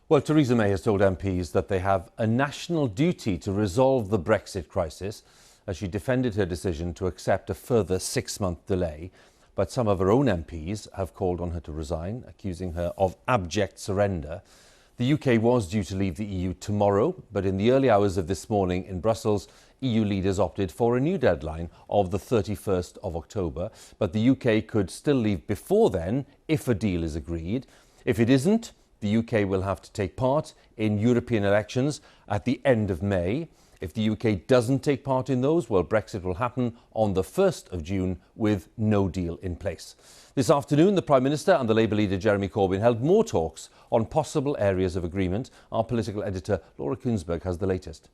Well, Theresa May has told MPs that they have a national duty to resolve the Brexit crisis as she defended her decision to accept a further 6-month delay. But some of her own MPs have called on her to resign, accusing her of abject surrender. The UK was due to leave the EU tomorrow, but in the early hours of this morning in Brussels, EU leaders opted for a new deadline of the 31st of October. But the UK could still leave before then if a deal is agreed. If it isn't, the UK will have to take part in European elections at the end of May. If the UK doesn't take part in those, well, Brexit will happen on the 1st of June with no deal in place. This afternoon, the Prime Minister and the Labour leader Jeremy Corbyn held more talks on possible areas of agreement. Our political editor Laura Kuenssberg has the latest.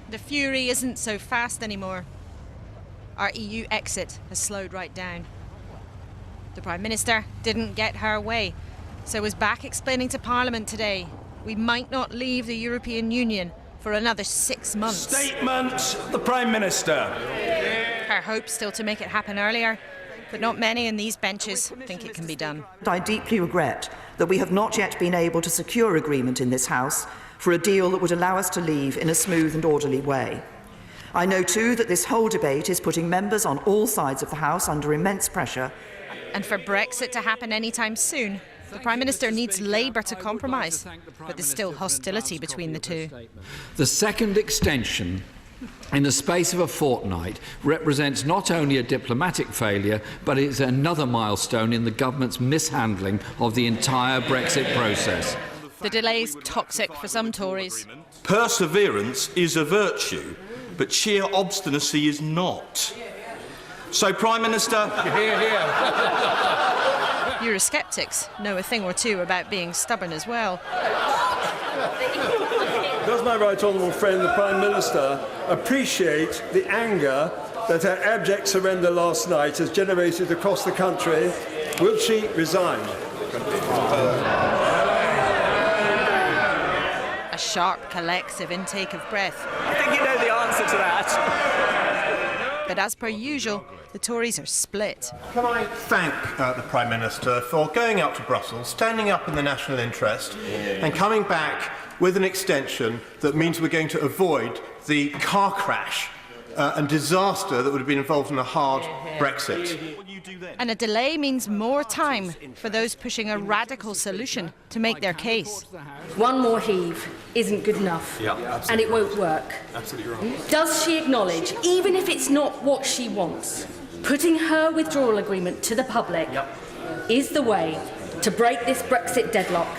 The fury isn't so fast anymore. Our EU exit has slowed right down. The Prime Minister didn't get her way, so was back explaining to Parliament today we might not leave the European Union for another 6 months. Statement, the Prime Minister. Her hope still to make it happen earlier, but not many in these benches think it can be done. I deeply regret that we have not yet been able to secure agreement in this House for a deal that would allow us to leave in a smooth and orderly way. I know too that this whole debate is putting members on all sides of the House under immense pressure. And for Brexit to happen anytime soon, the Prime Minister needs Labour to compromise, but there's still hostility between the two. The second extension in the space of a fortnight represents not only a diplomatic failure, but it's another milestone in the government's mishandling of the entire Brexit process. The delay's toxic for some Tories. Perseverance is a virtue, but sheer obstinacy is not. So, Prime Minister... Eurosceptics know a thing or two about being stubborn as well. Does my right honourable friend, the Prime Minister, appreciate the anger that her abject surrender last night has generated across the country? Will she resign? A sharp, collective intake of breath. I think you know the answer to that. But as per usual, the Tories are split. Can I thank the Prime Minister for going out to Brussels, standing up in the national interest and coming back with an extension that means we're going to avoid the car crash and disaster that would have been involved in a hard Brexit. And a delay means more time for those pushing a radical solution to make their case. One more heave isn't good enough, and it won't work. Does she acknowledge, even if it's not what she wants, putting her withdrawal agreement to the public is the way to break this Brexit deadlock?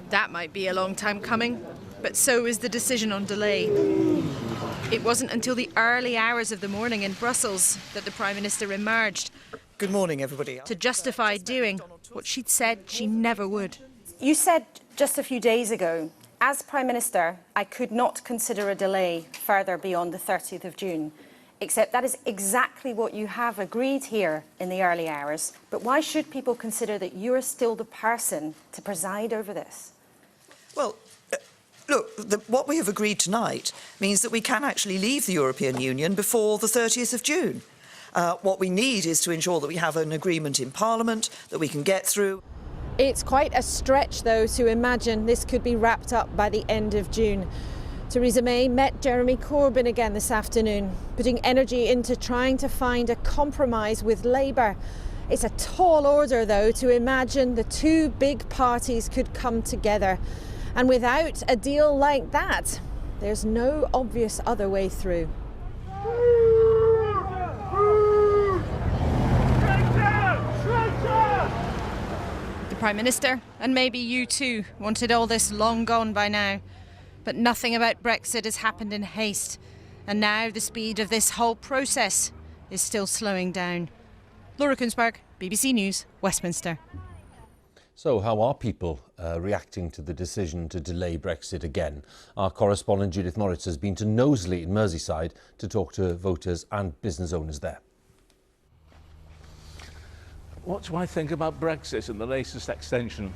That might be a long time coming, but so is the decision on delay. It wasn't until the early hours of the morning in Brussels that the Prime Minister emerged. Good morning, everybody. To justify doing what she'd said she never would. You said just a few days ago, as Prime Minister, I could not consider a delay further beyond the 30th of June. Except that is exactly what you have agreed here in the early hours. But why should people consider that you're still the person to preside over this? Well, look, what we have agreed tonight means that we can actually leave the European Union before the 30th of June. What we need is to ensure that we have an agreement in Parliament that we can get through. It's quite a stretch, though, to imagine this could be wrapped up by the end of June. Theresa May met Jeremy Corbyn again this afternoon, putting energy into trying to find a compromise with Labour. It's a tall order, though, to imagine the two big parties could come together. And without a deal like that, there's no obvious other way through. The Prime Minister, and maybe you too, wanted all this long gone by now. But nothing about Brexit has happened in haste. And now the speed of this whole process is still slowing down. Laura Kuenssberg, BBC News, Westminster. So how are people reacting to the decision to delay Brexit again? Our correspondent Judith Moritz has been to Knowsley in Merseyside to talk to voters and business owners there. What do I think about Brexit and the latest extension?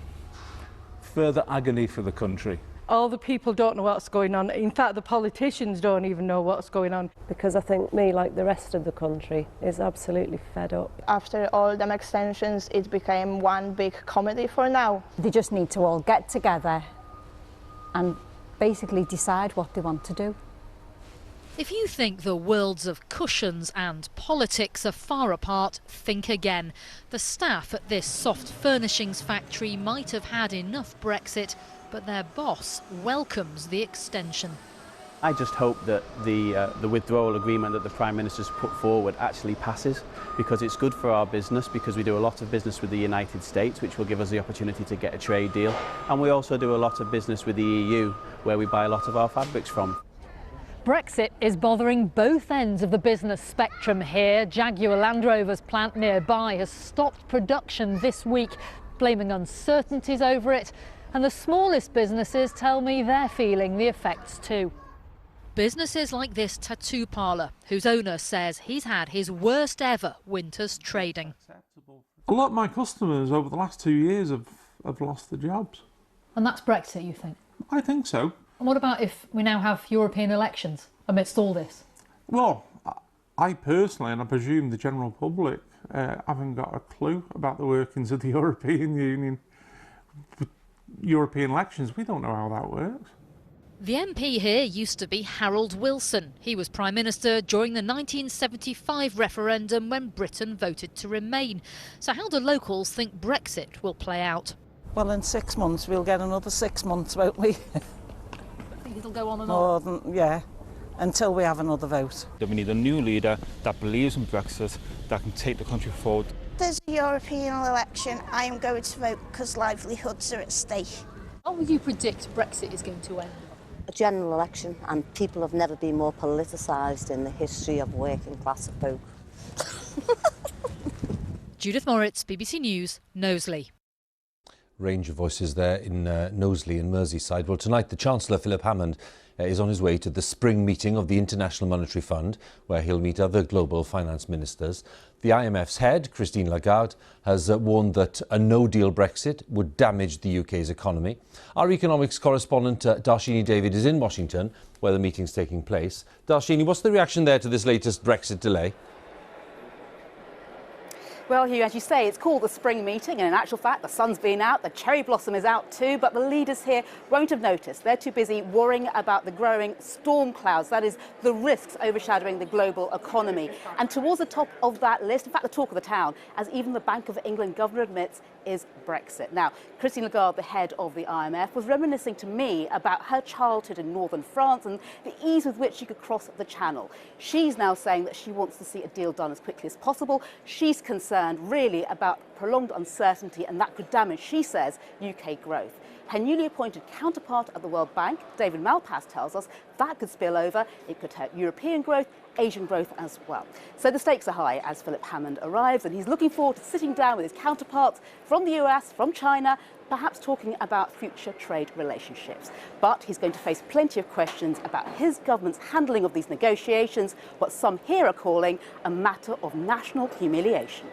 Further agony for the country. All the people don't know what's going on. In fact, the politicians don't even know what's going on. Because I think me, like the rest of the country, is absolutely fed up. After all them extensions, it became one big comedy for now. They just need to all get together and basically decide what they want to do. If you think the worlds of cushions and politics are far apart, think again. The staff at this soft furnishings factory might have had enough Brexit, but their boss welcomes the extension. I just hope that the withdrawal agreement that the Prime Minister's put forward actually passes, because it's good for our business, because we do a lot of business with the United States, which will give us the opportunity to get a trade deal. And we also do a lot of business with the EU, where we buy a lot of our fabrics from. Brexit is bothering both ends of the business spectrum here. Jaguar Land Rover's plant nearby has stopped production this week, blaming uncertainties over it. And the smallest businesses tell me they're feeling the effects too. Businesses like this tattoo parlour, whose owner says he's had his worst ever winter's trading. A lot of my customers over the last 2 years have lost their jobs. And that's Brexit, you think? I think so. And what about if we now have European elections amidst all this? Well, I personally, and I presume the general public, haven't got a clue about the workings of the European Union. With European elections, we don't know how that works. The MP here used to be Harold Wilson. He was Prime Minister during the 1975 referendum when Britain voted to remain. So how do locals think Brexit will play out? Well, in 6 months we'll get another 6 months, won't we? I think it'll go on and on. Yeah, until we have another vote. That we need a new leader that believes in Brexit, that can take the country forward. There's a European election. I am going to vote because livelihoods are at stake. How will you predict Brexit is going to end? A general election, and people have never been more politicised in the history of working class folk. Judith Moritz, BBC News, Knowsley. Range of voices there in Knowsley and Merseyside. Well, tonight the Chancellor, Philip Hammond, is on his way to the spring meeting of the International Monetary Fund, where he'll meet other global finance ministers. The IMF's head, Christine Lagarde, has warned that a no-deal Brexit would damage the UK's economy. Our economics correspondent, Darshini David, is in Washington, where the meeting's taking place. Darshini, what's the reaction there to this latest Brexit delay? Well, Huw, as you say, it's called the spring meeting, and in actual fact, the sun's been out, the cherry blossom is out too, but the leaders here won't have noticed. They're too busy worrying about the growing storm clouds, that is, the risks overshadowing the global economy. And towards the top of that list, in fact, the talk of the town, as even the Bank of England governor admits, is Brexit. Now, Christine Lagarde, the head of the IMF, was reminiscing to me about her childhood in northern France and the ease with which she could cross the Channel. She's now saying that she wants to see a deal done as quickly as possible. She's concerned really about prolonged uncertainty, and that could damage, she says, UK growth. Her newly appointed counterpart at the World Bank, David Malpass, tells us that could spill over. It could hurt European growth, Asian growth as well. So the stakes are high as Philip Hammond arrives, and he's looking forward to sitting down with his counterparts from the US, from China, perhaps talking about future trade relationships. But he's going to face plenty of questions about his government's handling of these negotiations, what some here are calling a matter of national humiliation.